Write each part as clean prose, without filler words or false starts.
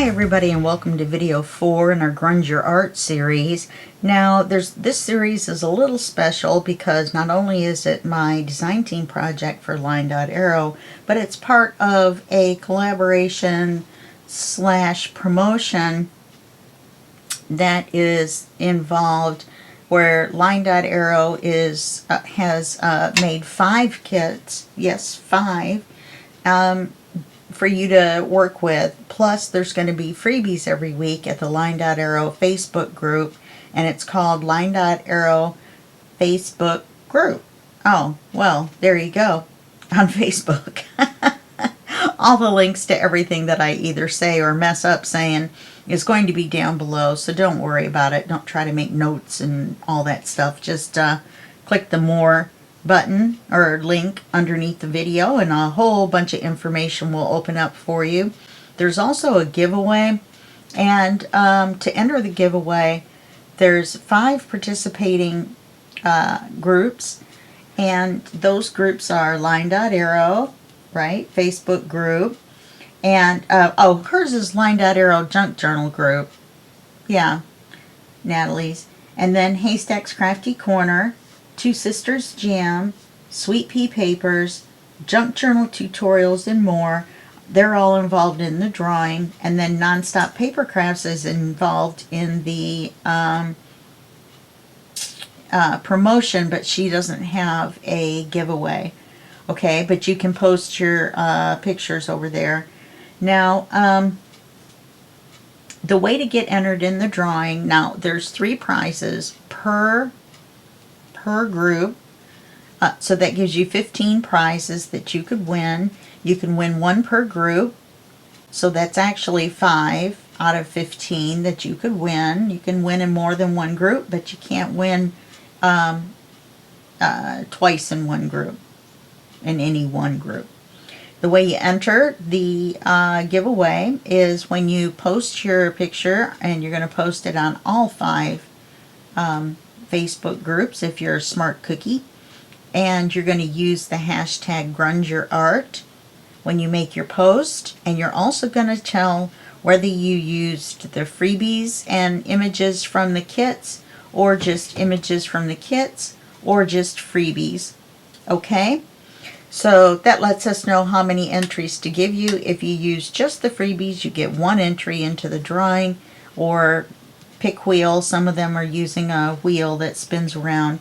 Hi everybody, and welcome to video 4 in our Grunge Your Art series. Now this series is a little special because not only is it my design team project for LineDotArrow, but it's part of a collaboration slash promotion that is involved where LineDotArrow has made 5 kits, yes 5, for you to work with. Plus there's going to be freebies every week at the LineDotArrow Facebook group, and it's called LineDotArrow Facebook group. Oh, well, there you go, on Facebook. All the links to everything that I either say or mess up saying is going to be down below, so don't worry about it. Don't try to make notes and all that stuff. Just click the more button or link underneath the video and a whole bunch of information will open up for you. There's also a giveaway, and to enter the giveaway there's 5 participating groups, and those groups are LineDotArrow, right, Facebook group, and oh, hers is LineDotArrow Junk Journal group, yeah, Natalie's, and then Haystack's Crafty Corner, Two Sisters Jam, Sweet Pea Papers, Junk Journal Tutorials, and more. They're all involved in the drawing, and then Nonstop Paper Crafts is involved in the promotion, but she doesn't have a giveaway. Okay, but you can post your pictures over there. Now, the way to get entered in the drawing, now there's 3 prizes per group, so that gives you 15 prizes that you could win. You can win 1 per group, so that's actually 5 out of 15 that you could win. You can win in more than one group, but you can't win twice in one group, in any one group. The way you enter the giveaway is when you post your picture, and you're going to post it on all 5 Facebook groups if you're a smart cookie, and you're going to use the hashtag GrungeYourArt when you make your post, and you're also going to tell whether you used the freebies and images from the kits, or just images from the kits, or just freebies. Okay, so that lets us know how many entries to give you. If you use just the freebies, you get 1 entry into the drawing, or pick wheel. Some of them are using a wheel that spins around.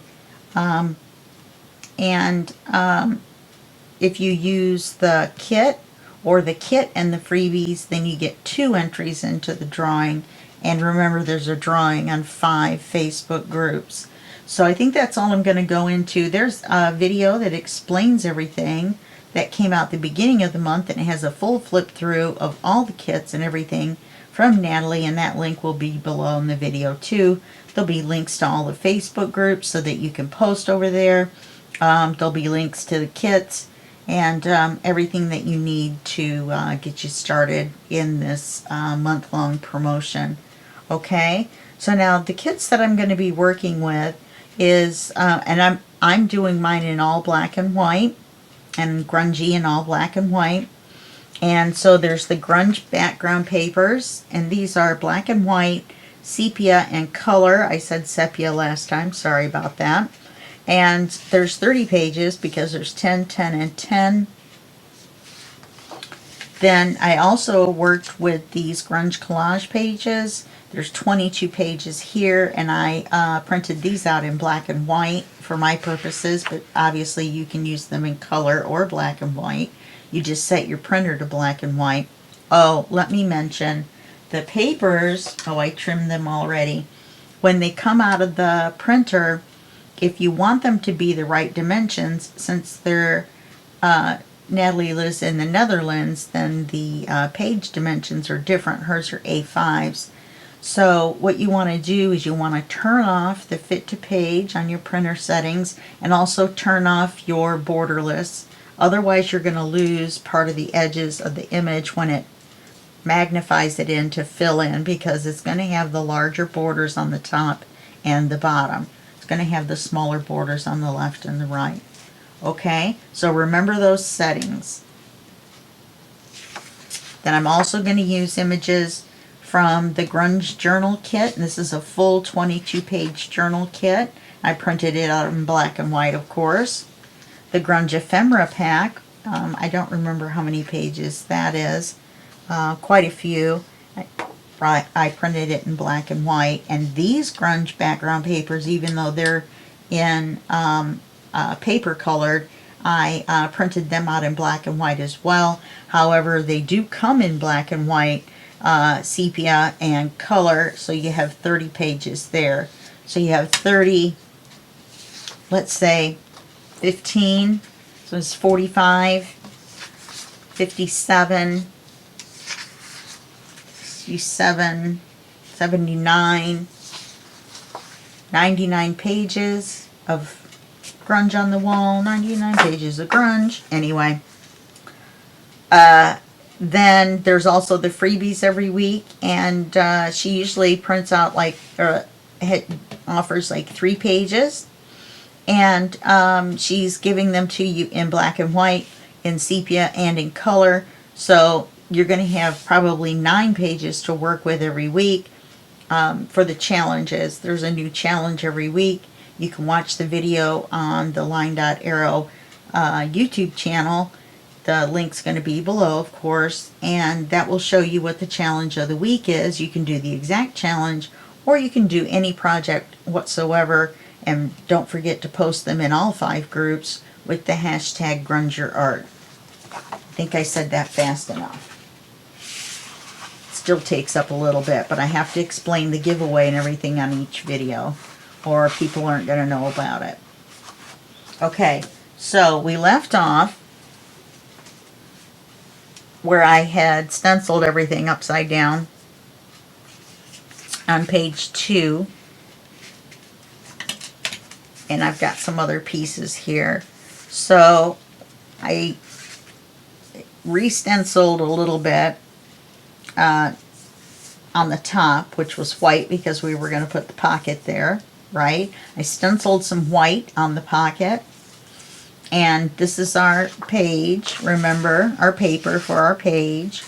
If you use the kit, or the kit and the freebies, then you get 2 entries into the drawing. And remember, there's a drawing on 5 Facebook groups. So I think that's all I'm going to go into. There's a video that explains everything that came out the beginning of the month, and it has a full flip through of all the kits and everything from Natalie, and that link will be below in the video too. There'll be links to all the Facebook groups so that you can post over there. There'll be links to the kits and everything that you need to get you started in this month-long promotion. Okay, so now the kits that I'm going to be working with is, and I'm doing mine in all black and white, and grungy in all black and white. And so there's the grunge background papers, and these are black and white, sepia, and color. I said sepia last time, sorry about that. And there's 30 pages because there's 10, 10, and 10. Then I also worked with these grunge collage pages. There's 22 pages here, and I printed these out in black and white for my purposes, but obviously you can use them in color or black and white. You just set your printer to black and white. Oh, let me mention the papers. Oh, I trimmed them already. When they come out of the printer, if you want them to be the right dimensions, since they're Natalie lives in the Netherlands, then the page dimensions are different. Hers are A5s. So what you want to do is you want to turn off the fit to page on your printer settings, and also turn off your borderless. Otherwise you're going to lose part of the edges of the image when it magnifies it in to fill in, because it's going to have the larger borders on the top and the bottom. It's going to have the smaller borders on the left and the right. Okay, so remember those settings. Then I'm also going to use images from the Grunge Journal Kit. And this is a full 22-page journal kit. I printed it out in black and white, of course. The Grunge Ephemera pack. I don't remember how many pages that is. Quite a few. I printed it in black and white. And these grunge background papers, even though they're in paper colored, I printed them out in black and white as well. However, they do come in black and white, sepia, and color, so you have 30 pages there. So you have 30, let's say 15, so it's 45, 57, 67, 79, 99 pages of grunge on the wall, 99 pages of grunge. Anyway, then there's also the freebies every week, and she usually prints out like, offers like 3 pages, and she's giving them to you in black and white, in sepia, and in color. So you're going to have probably 9 pages to work with every week for the challenges. There's a new challenge every week. You can watch the video on the LineDotArrow YouTube channel. The link's going to be below, of course, and that will show you what the challenge of the week is. You can do the exact challenge, or you can do any project whatsoever, and don't forget to post them in all 5 groups with the hashtag GrungeYourArt. I think I said that fast enough. Still takes up a little bit, but I have to explain the giveaway and everything on each video, or people aren't going to know about it. Okay, so we left off where I had stenciled everything upside down on page 2. And I've got some other pieces here. So I re-stenciled a little bit on the top, which was white because we were going to put the pocket there, right? I stenciled some white on the pocket. And this is our page, remember, our paper for our page.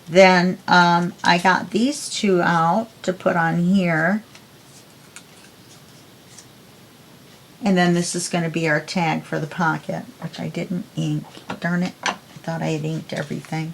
Then I got these 2 out to put on here. And then this is going to be our tag for the pocket, which I didn't ink. Darn it, I thought I had inked everything.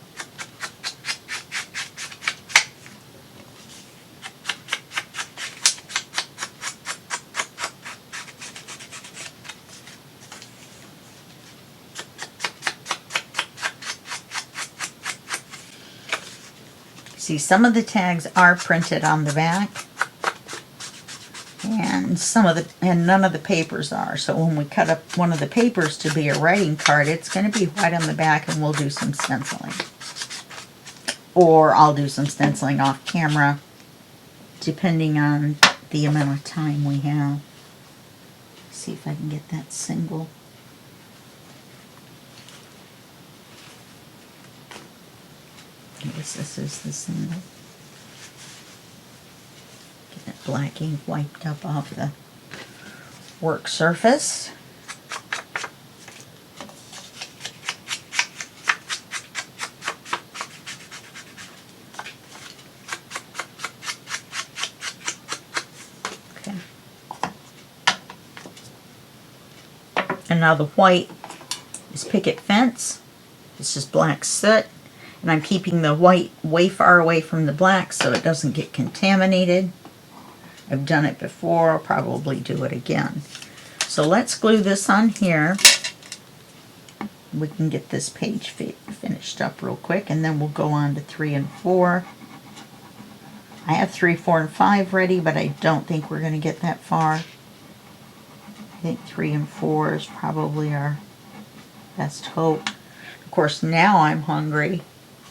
See, some of the tags are printed on the back, and none of the papers are. So when we cut up one of the papers to be a writing card, it's going to be white on the back, and we'll do some stenciling. Or I'll do some stenciling off camera, depending on the amount of time we have. See if I can get that single. I guess this is the single. Get that black ink wiped up off the work surface. Okay. And now the white is picket fence. This is black soot. And I'm keeping the white way far away from the black so it doesn't get contaminated. I've done it before, I'll probably do it again. So let's glue this on here. We can get this page finished up real quick, and then we'll go on to 3 and 4. I have 3, 4, and 5 ready, but I don't think we're going to get that far. I think 3 and 4 is probably our best hope. Of course, now I'm hungry.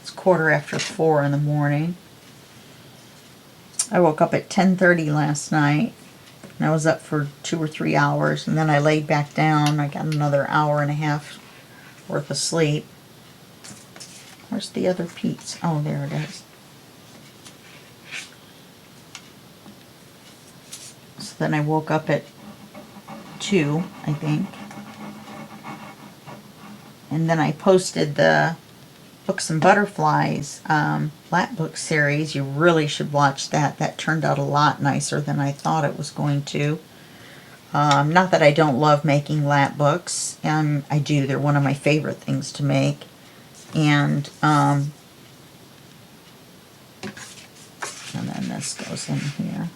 It's 4:15 in the morning. I woke up at 10:30 last night, and I was up for 2 or 3 hours, and then I laid back down. I got another hour and a half worth of sleep. Where's the other piece? Oh, there it is. So then I woke up at 2, I think. And then I posted the Books and Butterflies lap book series. You really should watch that. That turned out a lot nicer than I thought it was going to. Not that I don't love making lap books. I do. They're one of my favorite things to make. And then this goes in here.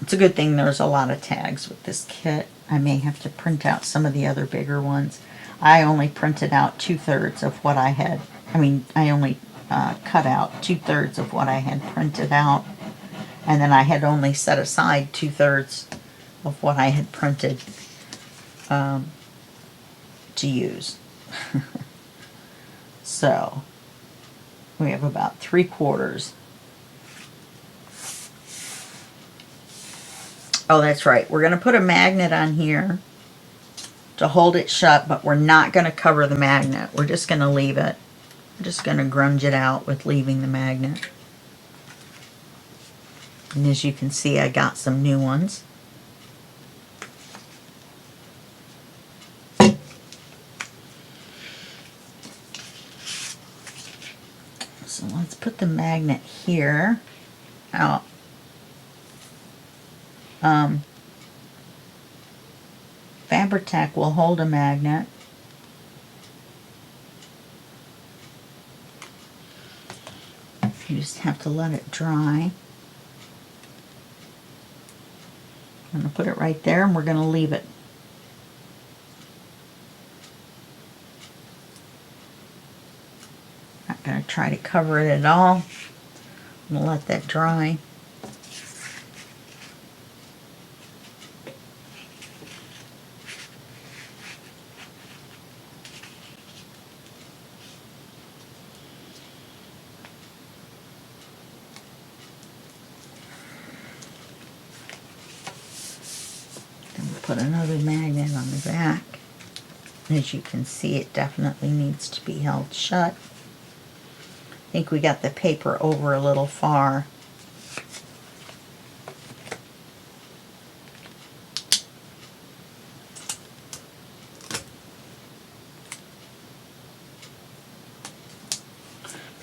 It's a good thing there's a lot of tags with this kit. I may have to print out some of the other bigger ones. I only printed out 2/3 of what I had. I only cut out 2/3 of what I had printed out. And then I had only set aside 2/3 of what I had printed to use. So we have about 3/4. Oh, that's right. We're going to put a magnet on here to hold it shut, but we're not going to cover the magnet. We're just going to leave it. I'm just going to grunge it out with leaving the magnet. And as you can see, I got some new ones. So let's put the magnet here. Now, Fabri-Tac will hold a magnet. You just have to let it dry. I'm going to put it right there, and we're going to leave it. Not going to try to cover it at all. I'm going to let that dry. Put another magnet on the back. As you can see, it definitely needs to be held shut. I think we got the paper over a little far.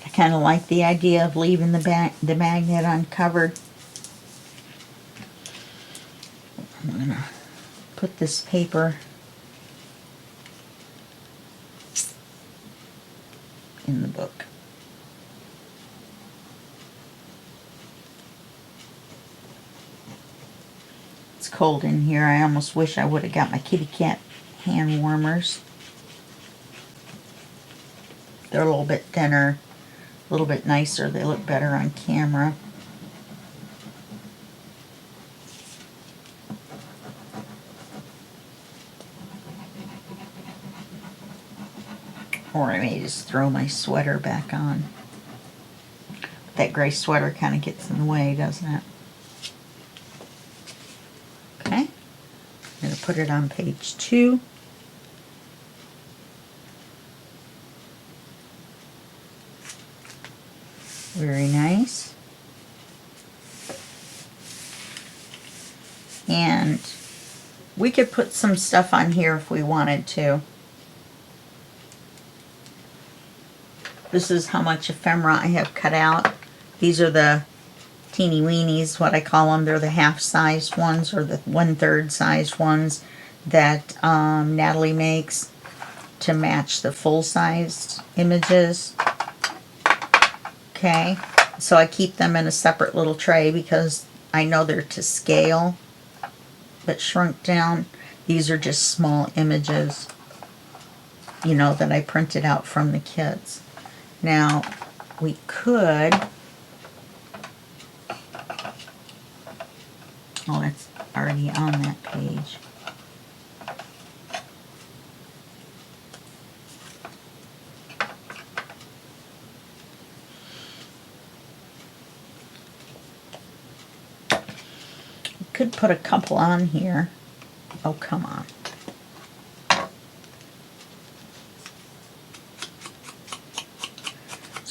I kind of like the idea of leaving the magnet uncovered. I'm going to put this paper in the book. It's cold in here. I almost wish I would have got my kitty cat hand warmers. They're a little bit thinner, a little bit nicer. They look better on camera. Or I may just throw my sweater back on. That gray sweater kind of gets in the way, doesn't it? Okay. I'm going to put it on page 2. Very nice. And we could put some stuff on here if we wanted to. This is how much ephemera I have cut out. These are the teeny weenies, what I call them. They're the half-sized ones, or the 1/3 sized ones that Natalie makes to match the full-sized images. Okay, so I keep them in a separate little tray because I know they're to scale, but shrunk down. These are just small images, you know, that I printed out from the kits. Now, we could, oh, that's already on that page. We could put a couple on here. Oh, come on.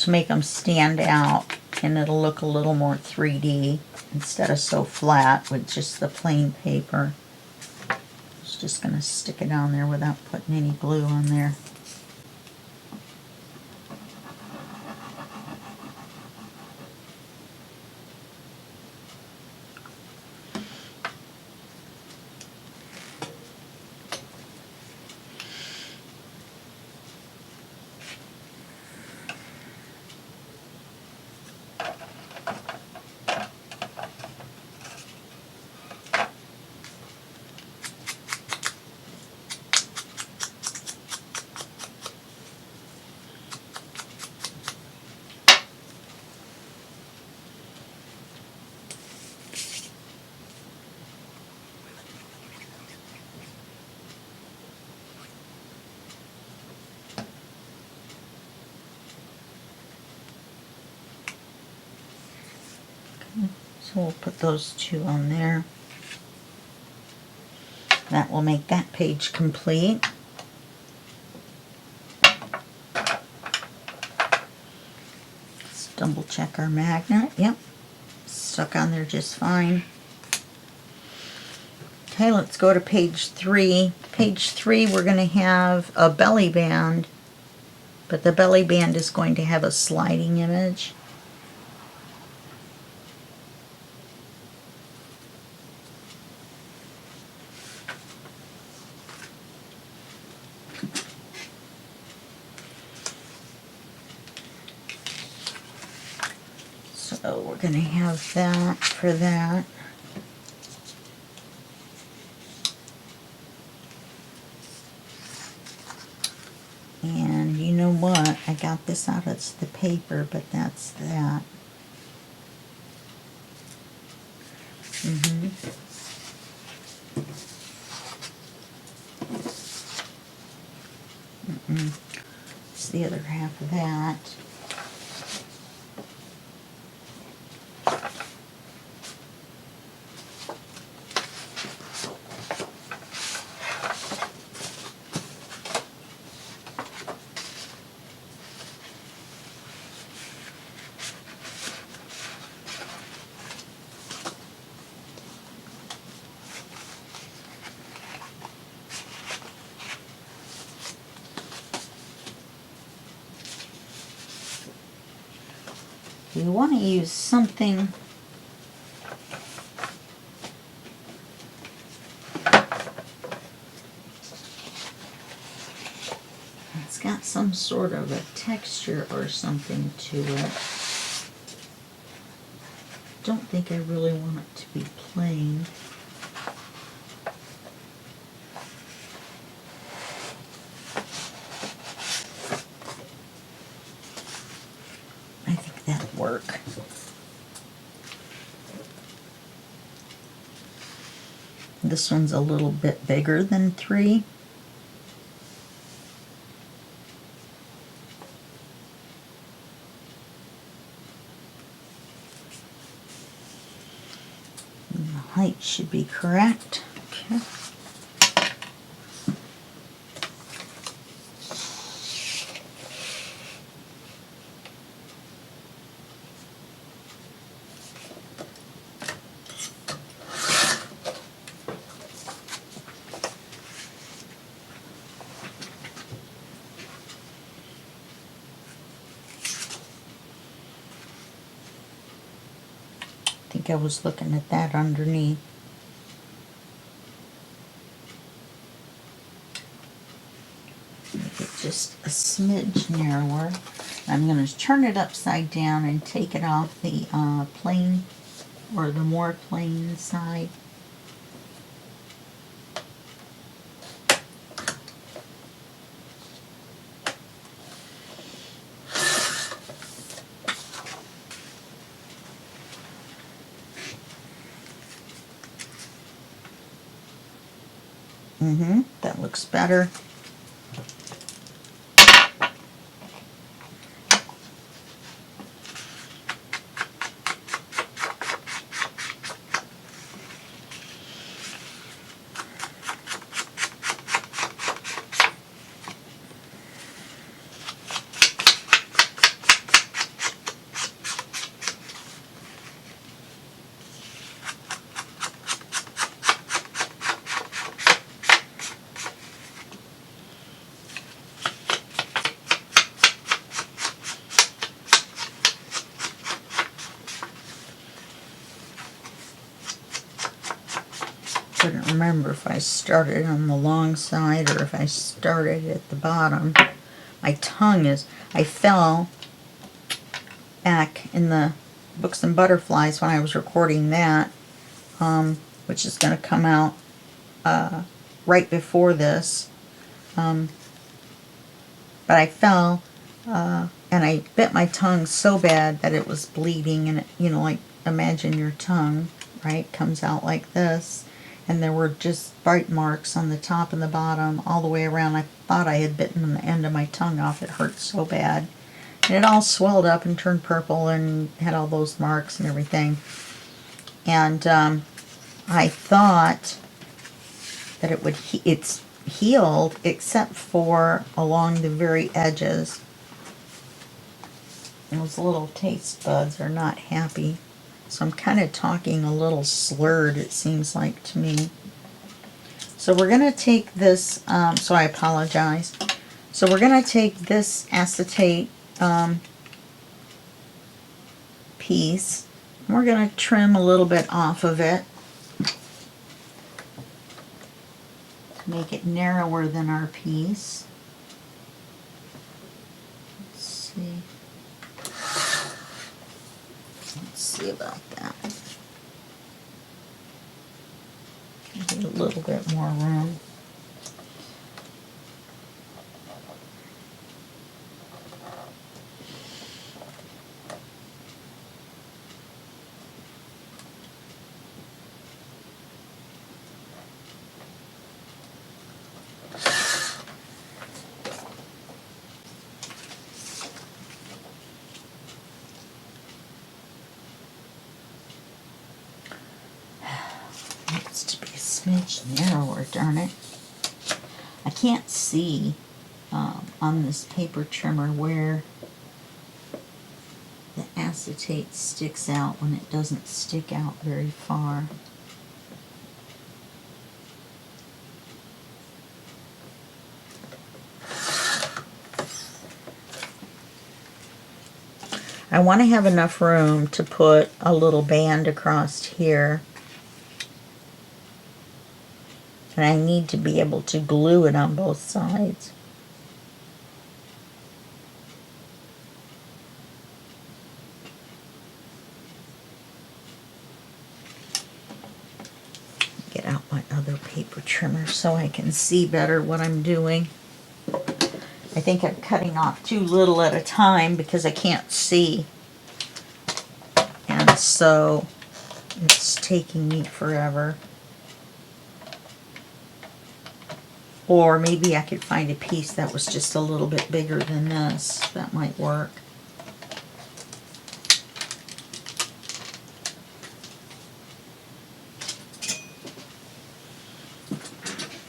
To make them stand out, and it'll look a little more 3D instead of so flat with just the plain paper. Just just going to stick it on there without putting any glue on there. So we'll put those two on there. That will make that page complete. Let's double check our magnet. Yep, stuck on there just fine. Okay, let's go to page 3. Page 3, we're going to have a belly band, but the belly band is going to have a sliding image. So we're going to have that for that. And you know what? I got this out of the paper, but that's that. It's the other half of that. You want to use something that's got some sort of a texture or something to it. Don't think I really want it to be plain. I think that'll work. This one's a little bit bigger than 3. And the height should be correct. Okay. I think I was looking at that underneath. Make it just a smidge narrower. I'm going to turn it upside down and take it off the plain or the more plain side. That looks better. couldn't remember if I started on the long side or if I started at the bottom. My tongue is, I fell back in the Books and Butterflies when I was recording that, which is going to come out right before this. But I fell and I bit my tongue so bad that it was bleeding, and it, you know, like imagine your tongue, right, comes out like this, and there were just bite marks on the top and the bottom all the way around. I thought I had bitten the end of my tongue off. It hurt so bad. And it all swelled up and turned purple and had all those marks and everything. And I thought that it would it's healed except for along the very edges. Those little taste buds are not happy. So I'm kind of talking a little slurred, it seems like to me. So we're going to take this, so I apologize. So we're going to take this acetate piece, and we're going to trim a little bit off of it to make it narrower than our piece. Let's see. Let's see about that. Need a little bit more room. Needs to be a smidge narrower, darn it. I can't see on this paper trimmer where the acetate sticks out when it doesn't stick out very far. I want to have enough room to put a little band across here. And I need to be able to glue it on both sides. Get out my other paper trimmer so I can see better what I'm doing. I think I'm cutting off too little at a time because I can't see. And so it's taking me forever. Or maybe I could find a piece that was just a little bit bigger than this. That might work.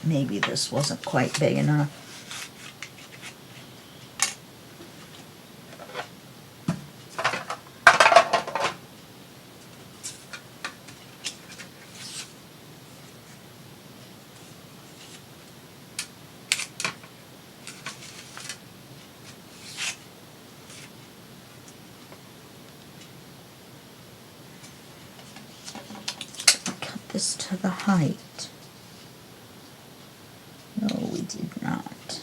Maybe this wasn't quite big enough. This to the height. No, we did not.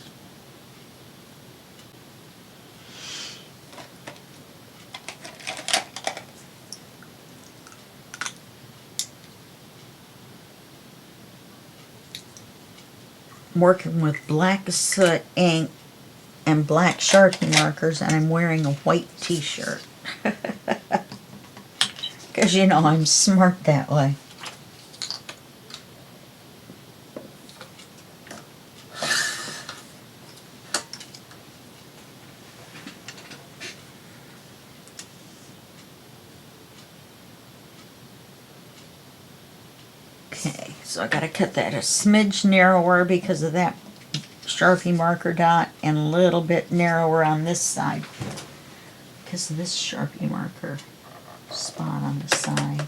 I'm working with black soot ink and black Sharpie markers, and I'm wearing a white t-shirt. Because you know I'm smart that way. Okay, so I gotta cut that a smidge narrower because of that Sharpie marker dot, and a little bit narrower on this side because of this Sharpie marker spot on the side.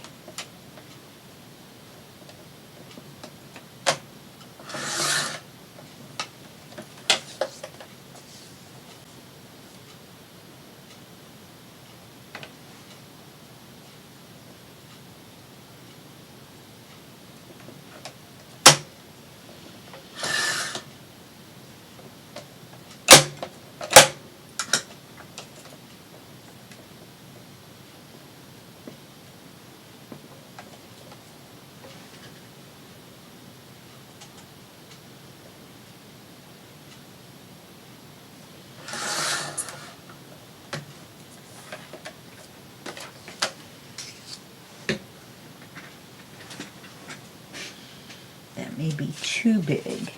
may be too big.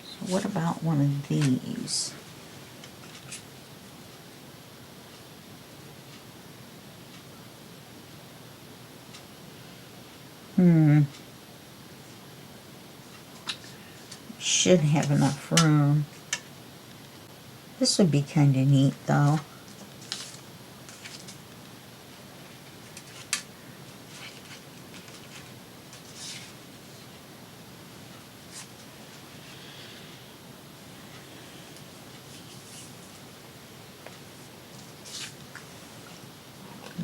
So what about one of these? Should have enough room. This would be kind of neat though.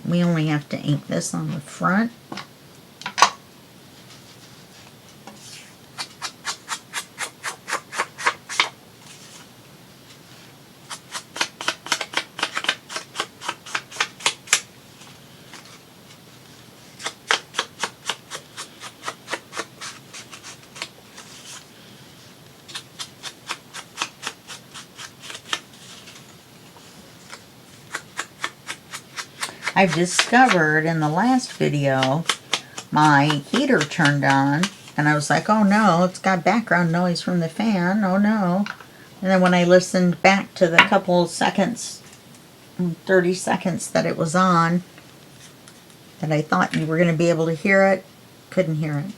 We only have to ink this on the front. I've discovered in the last video my heater turned on and I was like, oh no, it's got background noise from the fan, oh no. And then when I listened back to the couple seconds, 30 seconds that it was on, that I thought you were going to be able to hear it, couldn't hear it.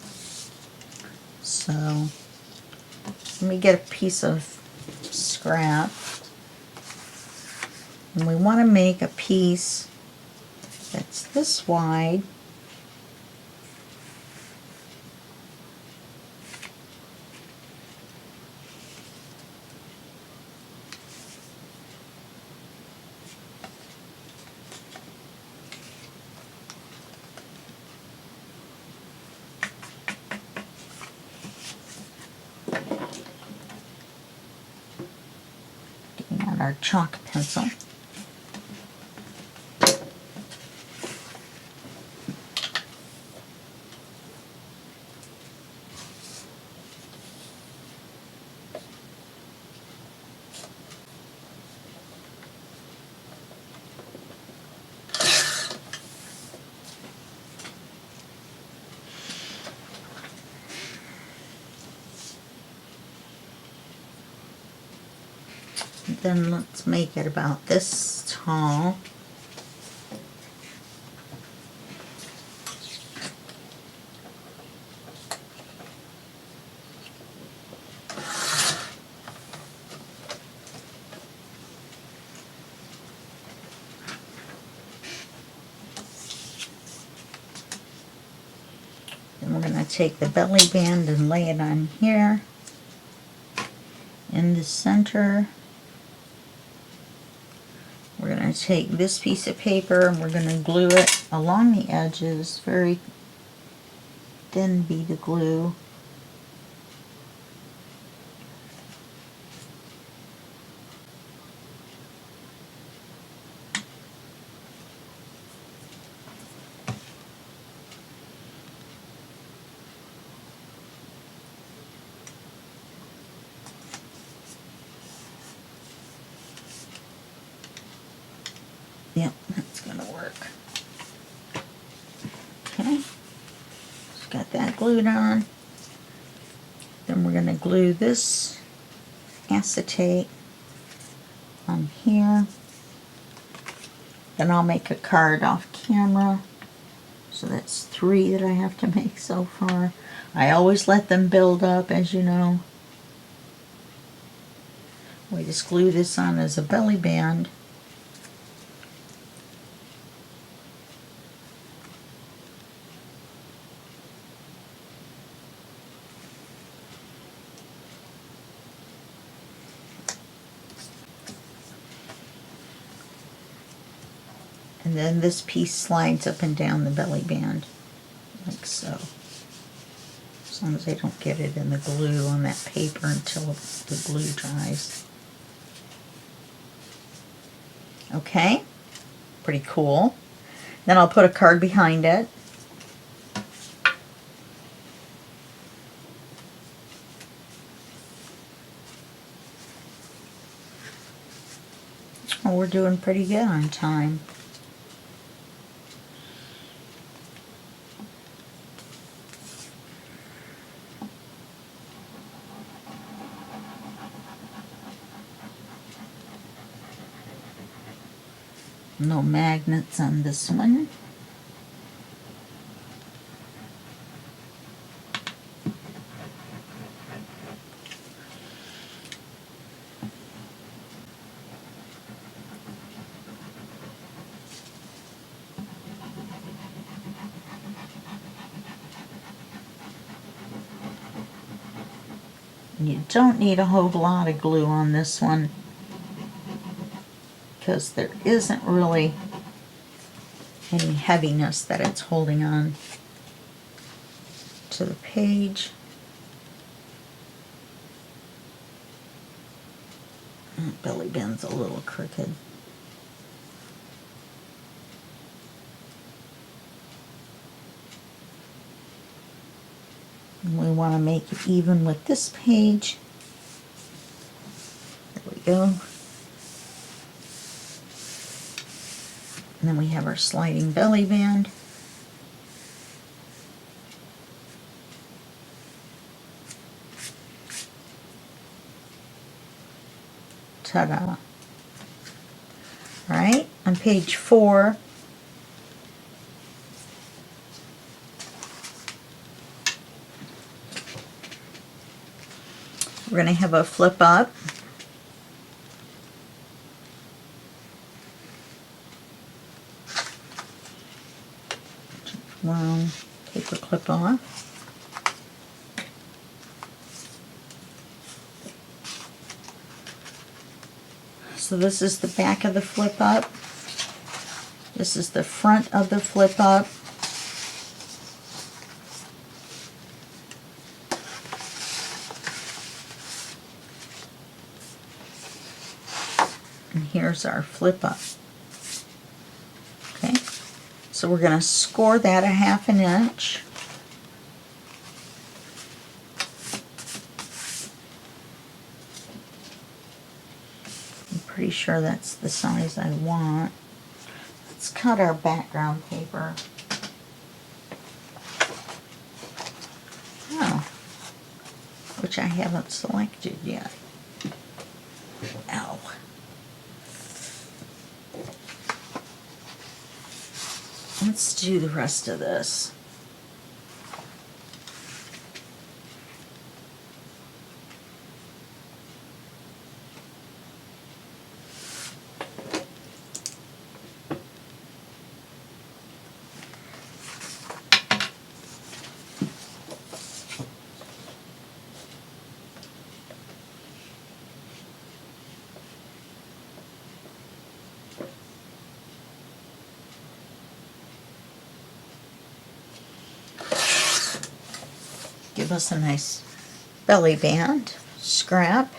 So let me get a piece of scrap. And we want to make a piece that's this wide. Getting out our chalk pencil. Then let's make it about this tall. Then we're going to take the belly band and lay it on here in the center. We're going to take this piece of paper and we're going to glue it along the edges, very thin bead of glue. Yep, that's going to work. Okay, just got that glued on. Then we're going to glue this acetate on here. Then I'll make a card off camera. So that's 3 that I have to make so far. I always let them build up, as you know. We just glue this on as a belly band. And then this piece slides up and down the belly band, like so. As long as I don't get it in the glue on that paper until the glue dries. Okay, pretty cool. Then I'll put a card behind it. Oh, we're doing pretty good on time. No magnets on this one. You don't need a whole lot of glue on this one because there isn't really any heaviness that it's holding on to the page. Belly band's a little crooked. And we want to make it even with this page. There we go. And then we have our sliding belly band. Ta-da. Alright, on page 4, we're going to have a flip up. Long paper clip off. So this is the back of the flip up. This is the front of the flip up. And here's our flip up. Okay, so we're going to score that 1/2 inch. Pretty sure that's the size I want. Let's cut our background paper. Oh, which I haven't selected yet. Ow. Let's do the rest of this. Give us a nice belly band scrap.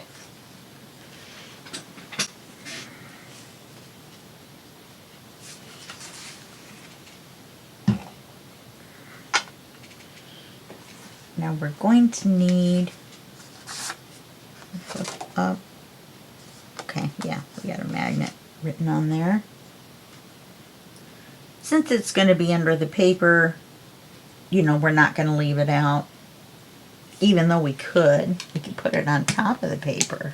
Now we're going to need flip up. Okay, yeah, we got a magnet written on there. Since it's going to be under the paper, you know, we're not going to leave it out. Even though we could put it on top of the paper.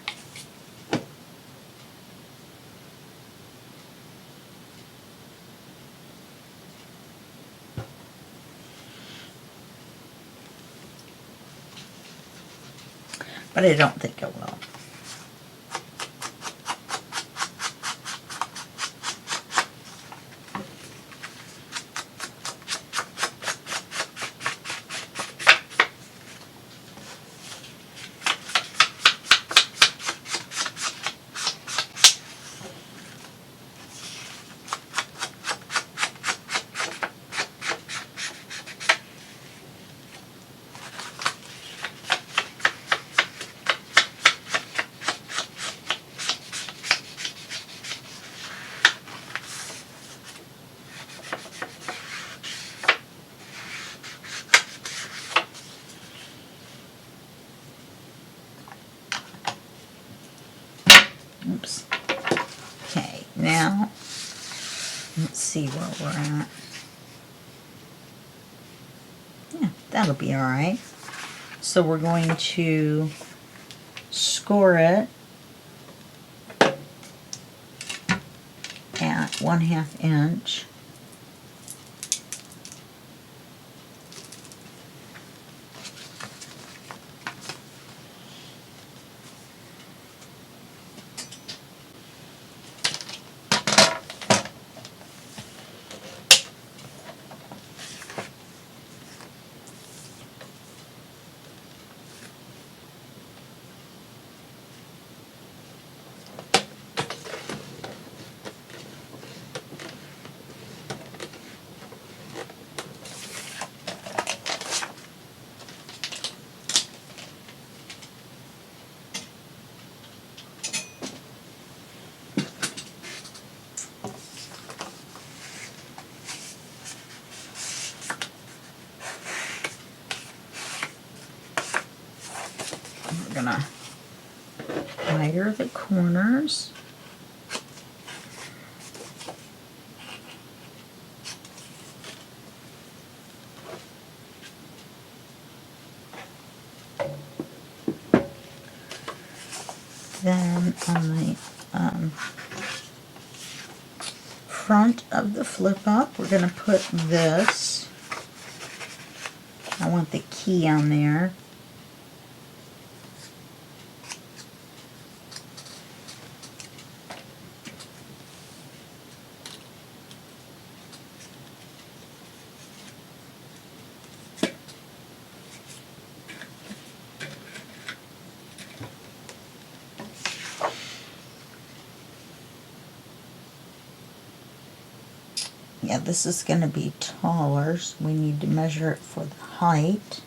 But I don't think it will. Oops. Okay, now let's see where we're at. Yeah, that'll be all right. So we're going to score it at 1/2 inch. We're gonna miter the corners. Then on the front of the flip up, we're going to put this. I want the key on there. Yeah, this is going to be taller, so we need to measure it for the height.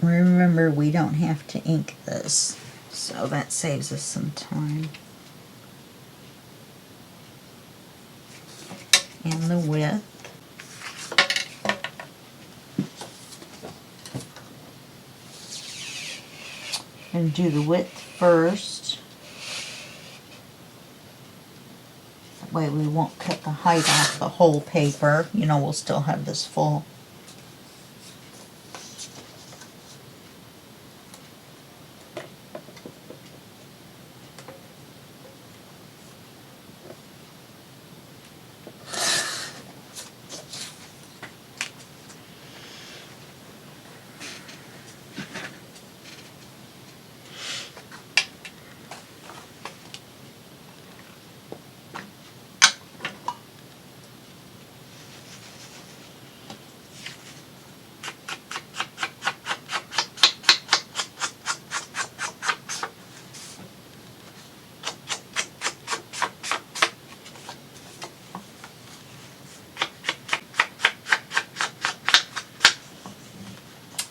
Remember, we don't have to ink this, so that saves us some time. And the width. And do the width first. That way we won't cut the height off the whole paper. You know, we'll still have this full.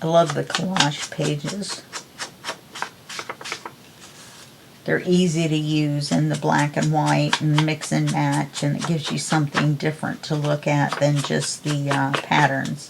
I love the collage pages. They're easy to use in the black and white and mix and match, and it gives you something different to look at than just the patterns.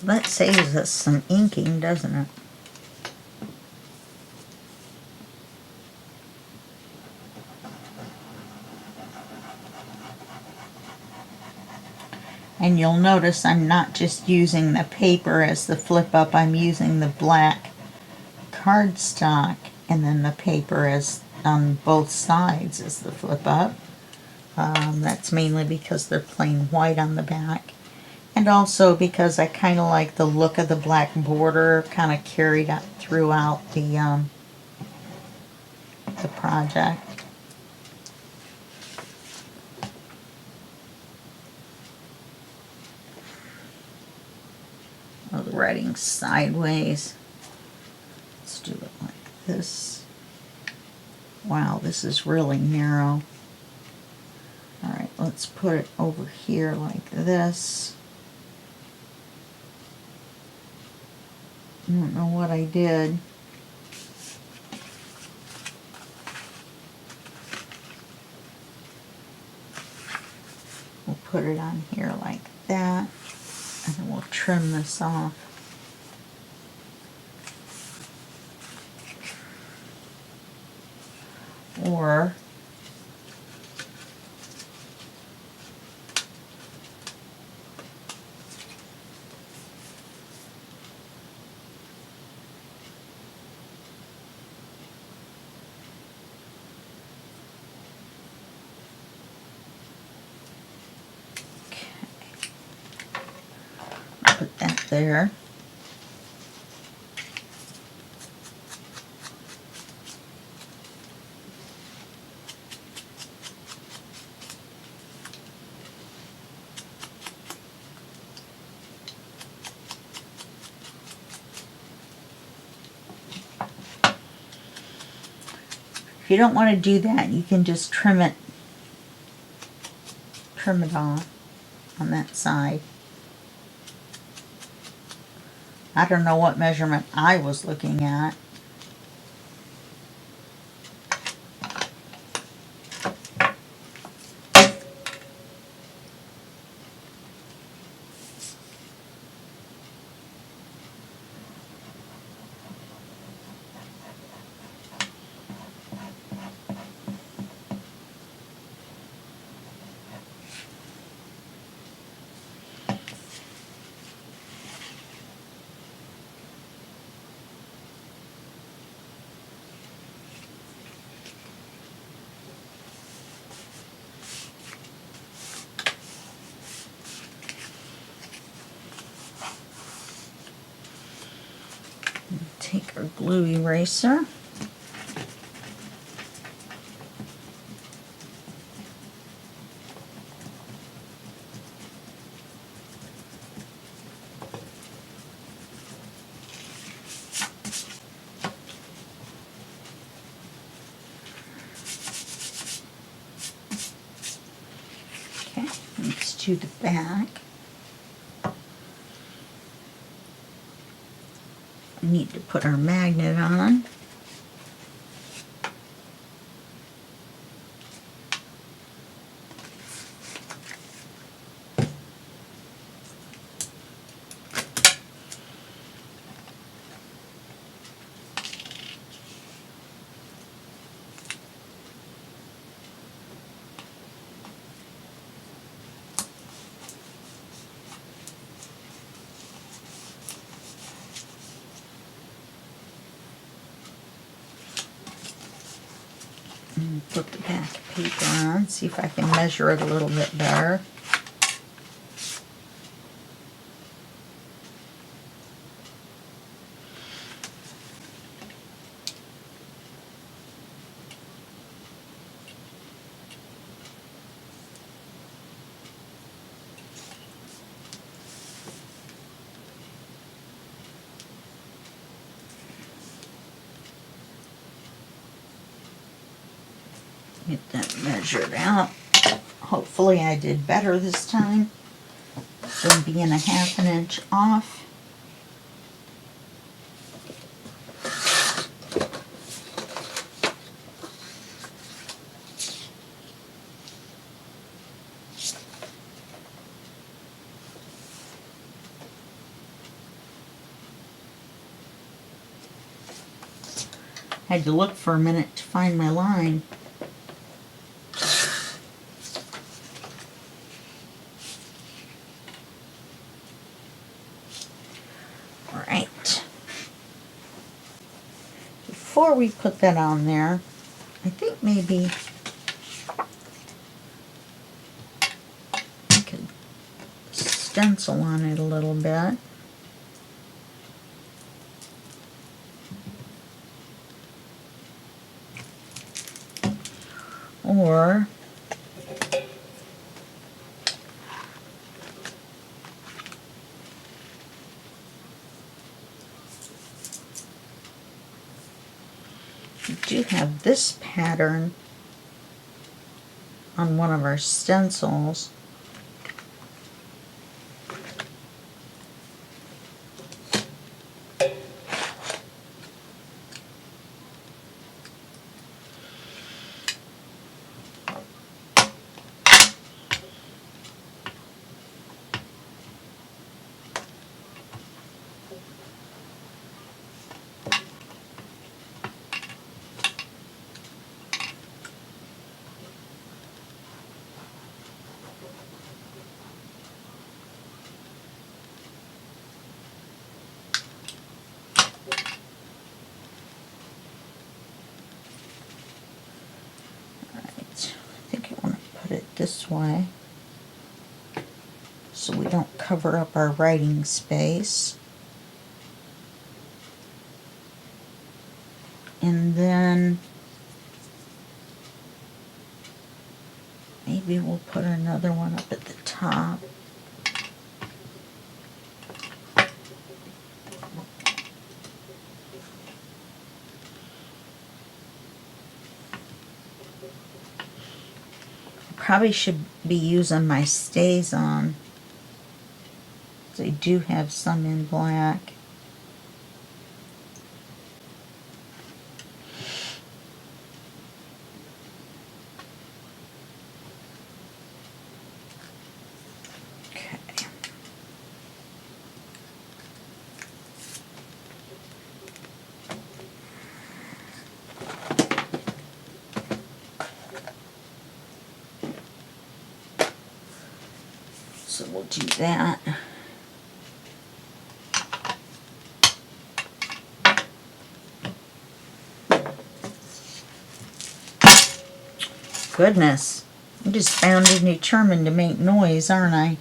That saves us some inking, doesn't it? And you'll notice I'm not just using the paper as the flip up, I'm using the black cardstock and then the paper as on both sides as the flip up. That's mainly because they're plain white on the back. And also because I kind of like the look of the black border kind of carried out throughout the project. Oh, the writing sideways. Let's do it like this. Wow, this is really narrow. Alright, let's put it over here like this. I don't know what I did. put it on here like that, and then we'll trim this off. Or put that there. If you don't want to do that, you can just trim it off on that side. I don't know what measurement I was looking at. Take our glue eraser. Okay, let's do the back. We need to put our magnet on. And put the back paper on, see if I can measure it a little bit better. Get that measured out. Hopefully I did better this time than being a ½ an inch off. I had to look for a minute to find my line. Before we put that on there, I think maybe I could stencil on it a little bit. Or we do have this pattern on one of our stencils. this way so we don't cover up our writing space. And then maybe we'll put another one up at the top. Probably should be using my stays on. They do have some in black. Okay. So we'll do that. Goodness, I'm just bound and determined to make noise, aren't I?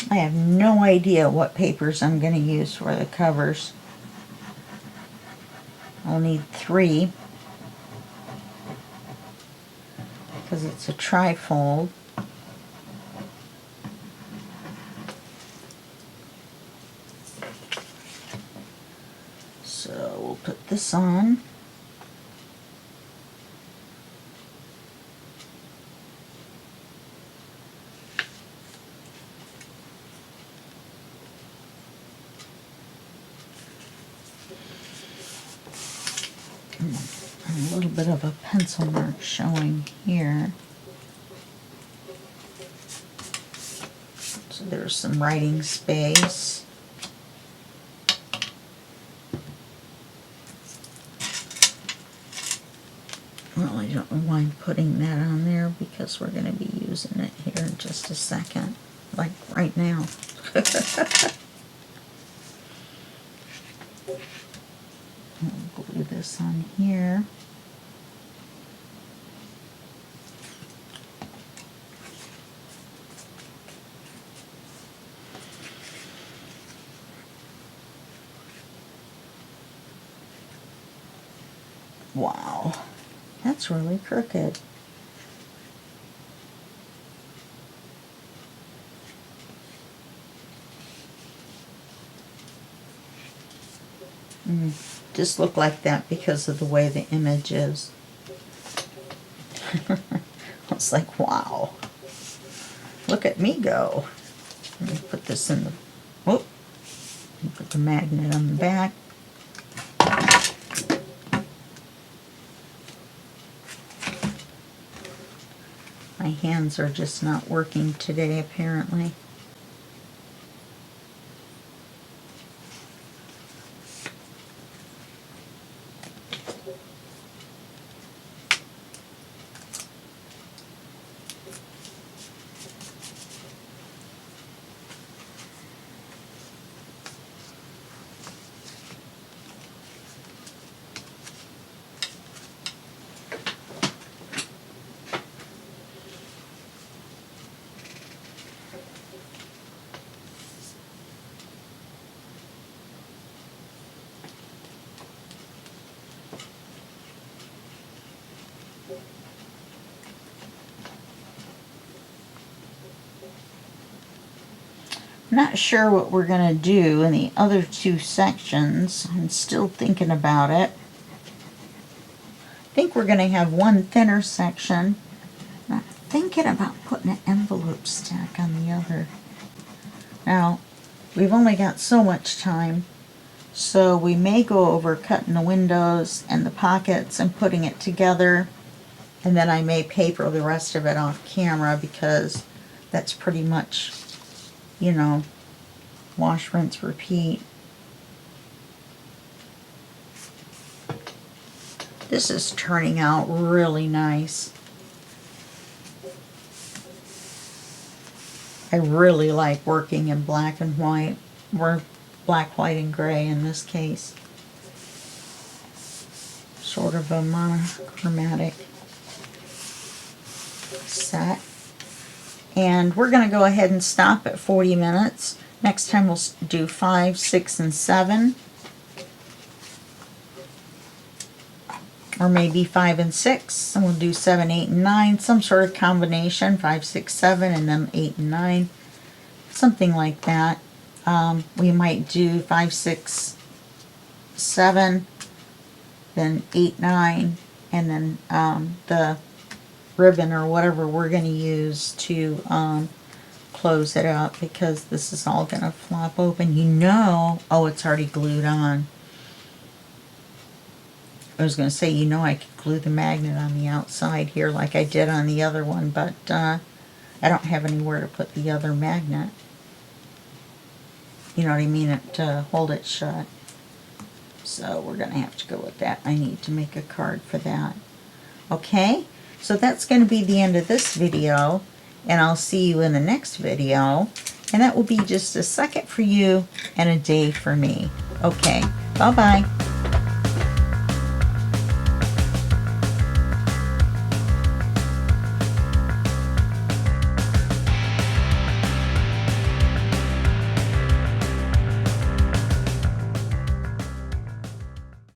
I have no idea what papers I'm going to use for the covers. I'll need 3 because it's a trifold. So we'll put this on. A little bit of a pencil mark showing here. So there's some writing space. Well, I don't mind putting that on there because we're going to be using it here in just a second, like right now. I'll glue this on here. Wow, that's really crooked. Just look like that because of the way the image is. It's like, wow, look at me go. Let me put this in the, whoop, put the magnet on the back. My hands are just not working today, apparently. I'm not sure what we're going to do in the other 2 sections. I'm still thinking about it. I think we're going to have one thinner section. I'm thinking about putting an envelope stack on the other. Now, we've only got so much time, so we may go over cutting the windows and the pockets and putting it together, and then I may paper the rest of it off camera because that's pretty much, you know, wash, rinse, repeat. This is turning out really nice. I really like working in black and white, or black, white, and gray in this case. Sort of a monochromatic set. And we're going to go ahead and stop at 40 minutes. Next time we'll do 5, 6, and 7. Or maybe 5 and 6. And we'll do 7, 8, and 9. Some sort of combination. 5, 6, 7, and then 8 and 9. Something like that. We might do 5, 6, 7, then 8, 9, and then the ribbon or whatever we're going to use to close it up, because this is all going to flop open. You know, oh, it's already glued on. I was going to say, you know, I could glue the magnet on the outside here like I did on the other one, but I don't have anywhere to put the other magnet. You know what I mean, to hold it shut. So we're going to have to go with that. I need to make a card for that. Okay, so that's going to be the end of this video, and I'll see you in the next video, and that will be just a second for you and a day for me. Okay, bye-bye.